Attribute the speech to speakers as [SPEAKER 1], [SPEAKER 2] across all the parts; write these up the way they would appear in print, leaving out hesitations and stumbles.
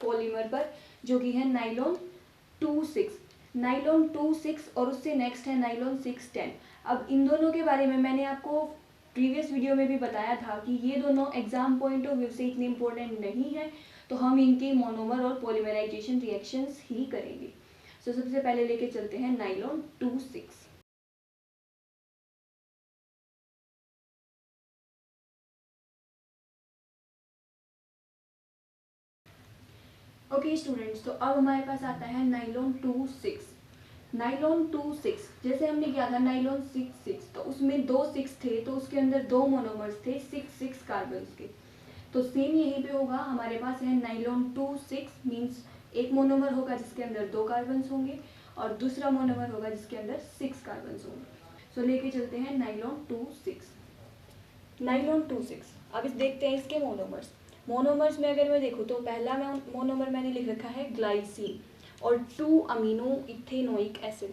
[SPEAKER 1] Polymer पर, जो कि है नाइलॉन 2,6 और उससे नेक्स्ट है नाइलॉन 610। अब इन दोनों के बारे में मैंने आपको प्रीवियस वीडियो में भी बताया था कि ये दोनों एग्जाम पॉइंट ऑफ व्यू से इतने इंपॉर्टेंट नहीं है, तो हम इनके मोनोमर और पॉलीमराइजेशन रिएक्शंस ही करेंगे। सो सबसे पहले लेके चलते हैं नाइलॉन 2,6। ओके स्टूडेंट्स, तो अब हमारे पास आता है नाइलॉन 2,6। नाइलॉन 2,6 जैसे हमने किया था नाइलॉन 6,6, तो उसमें 2 6 थे, तो उसके अंदर 2 मोनोमर्स थे 6 कार्बन के। तो सेम यहीं पे होगा, हमारे पास है नाइलॉन 2,6 मीन्स एक मोनोमर होगा जिसके अंदर 2 कार्बन होंगे और दूसरा मोनोमर होगा जिसके अंदर 6 कार्बन होंगे। सो लेके चलते हैं नाइलॉन 2,6। नाइलॉन 2,6, अब इस देखते हैं इसके मोनोमर्स। मोनोमर्स में अगर मैं देखूँ तो पहला मोनोमर मैंने लिख रखा है ग्लाइसिन और 2 amino ethanoic acid.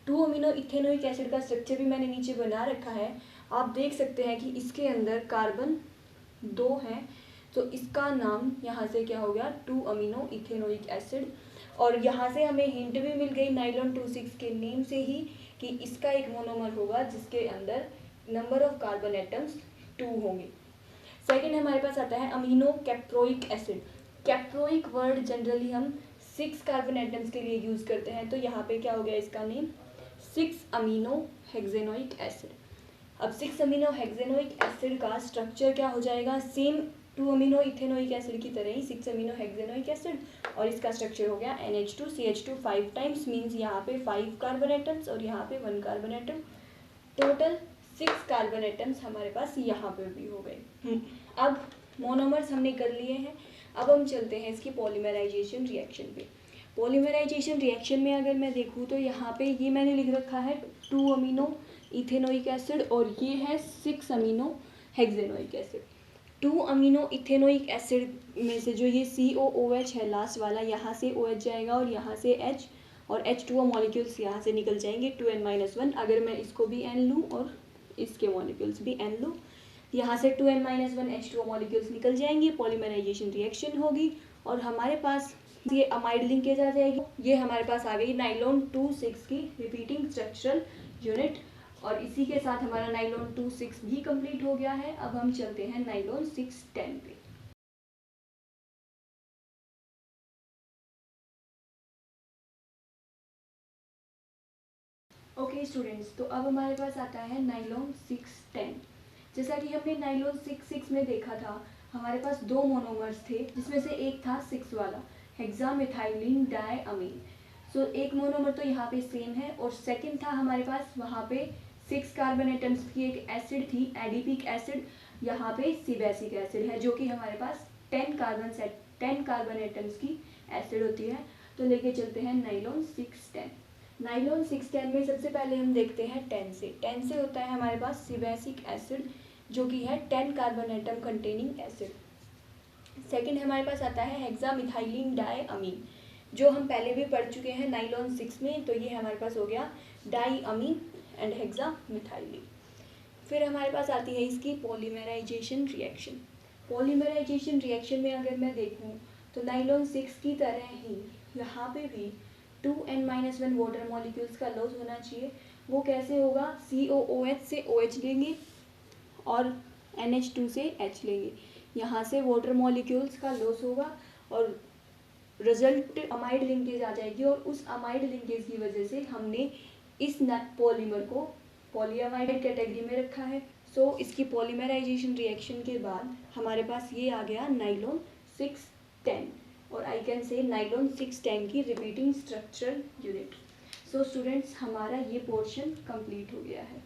[SPEAKER 1] 2 amino ethanoic acid का स्ट्रक्चर भी मैंने नीचे बना रखा है। आप देख सकते हैं कि इसके अंदर कार्बन 2 हैं, तो इसका नाम यहाँ से क्या हो गया 2 अमीनो इथेनोइक एसिड। और यहाँ से हमें हिंट भी मिल गई नाइलॉन 2,6 के नेम से ही कि इसका एक मोनोमर होगा जिसके अंदर नंबर ऑफ कार्बन एटम्स 2 होंगे। सेकेंड हमारे पास आता है amino caproic acid. Caproic word generally हम 6 कार्बन एटम्स के लिए यूज करते हैं, तो यहाँ पे क्या हो गया इसका नेम 6 अमीनो हेक्सेनोइक एसिड। अब 6 अमीनो हेक्सेनोइक एसिड का स्ट्रक्चर क्या हो जाएगा, सेम 2 अमीनो इथेनोइक एसिड की तरह ही 6 अमीनो हेक्सेनोइक एसिड, और इसका स्ट्रक्चर हो गया NH2CH2 5 टाइम्स, मीन्स यहाँ पे 5 कार्बन एटम्स और यहाँ पे 1 carbon atom, total 6 carbon atoms हमारे पास यहाँ पे भी हो गए। अब मोनोमर्स हमने कर लिए हैं, अब हम चलते हैं इसकी पॉलीमराइजेशन रिएक्शन पे। पॉलीमराइजेशन रिएक्शन में अगर मैं देखूँ तो यहाँ पे ये मैंने लिख रखा है 2 अमीनो इथेनोइक एसिड और ये है 6 amino hexanoic acid. 2 amino ethanoic acid में से जो ये COOH है लास्ट वाला, यहाँ से OH जाएगा और यहाँ से H और H2O मॉलिक्यूल्स यहाँ से निकल जाएंगे 2n-1। अगर मैं इसको भी n लूँ और इसके मॉलिक्यूल्स भी n लूँ, यहाँ से 2n-1 H2O मॉलिक्यूल्स निकल जाएंगे, पॉलीमराइजेशन रिएक्शन होगी और हमारे पास ये अमाइड लिंकेज आ जाएगी। ये हमारे पास आ गई नाइलॉन 2,6 की रिपीटिंग स्ट्रक्चरल यूनिट, और इसी के साथ हमारा नाइलॉन 2,6 भी कंप्लीट हो गया है। अब हम चलते हैं नाइलॉन 610 पे। ओके स्टूडेंट्स, तो अब हमारे पास आता है नाइलॉन 610। जैसा कि हमने नाइलॉन 6,6 में देखा था, हमारे पास 2 मोनोमर्स थे जिसमें से एक था 6 वाला हेक्सामिथाइलिन डायअमीन। सो एक मोनोमर तो यहाँ पे सेम है, और सेकंड था हमारे पास वहाँ पे 6 कार्बन एटम्स की एक एसिड थी एडिपिक एसिड, यहाँ पे सिबैसिक एसिड है जो कि हमारे पास 10 कार्बन एटम्स की एसिड होती है। तो लेके चलते हैं नाइलॉन 610। नाइलॉन 610 में सबसे पहले हम देखते हैं 10 से। 10 से होता है हमारे पास सिबैसिक एसिड जो कि है 10 carbon atom containing acid. Second हमारे पास आता है हेक्सामिथाइलिन डायअमीन, जो हम पहले भी पढ़ चुके हैं नाइलॉन 6 में, तो ये हमारे पास हो गया डाइअमीन एंड हेक्सामिथाइलिन। फिर हमारे पास आती है इसकी पॉलीमराइजेशन रिएक्शन। पॉलीमराइजेशन रिएक्शन में अगर मैं देखूँ तो नाइलॉन 6 की तरह ही यहाँ पे भी 2n-1 वाटर मॉलिक्यूल्स का लॉस होना चाहिए। वो कैसे होगा, COOH से OH लेंगे और NH2 से H लेंगे, यहाँ से वाटर मॉलिक्यूल्स का लॉस होगा और रिजल्ट अमाइड लिंकेज आ जाएगी, और उस अमाइड लिंकेज की वजह से हमने इस पॉलीमर को पॉलीअमाइड कैटेगरी में रखा है। सो इसकी पॉलीमराइजेशन रिएक्शन के बाद हमारे पास ये आ गया नाइलॉन 610, और आई कैन से नाइलॉन 610 की repeating structural unit. So students, हमारा ये पोर्शन कंप्लीट हो गया है।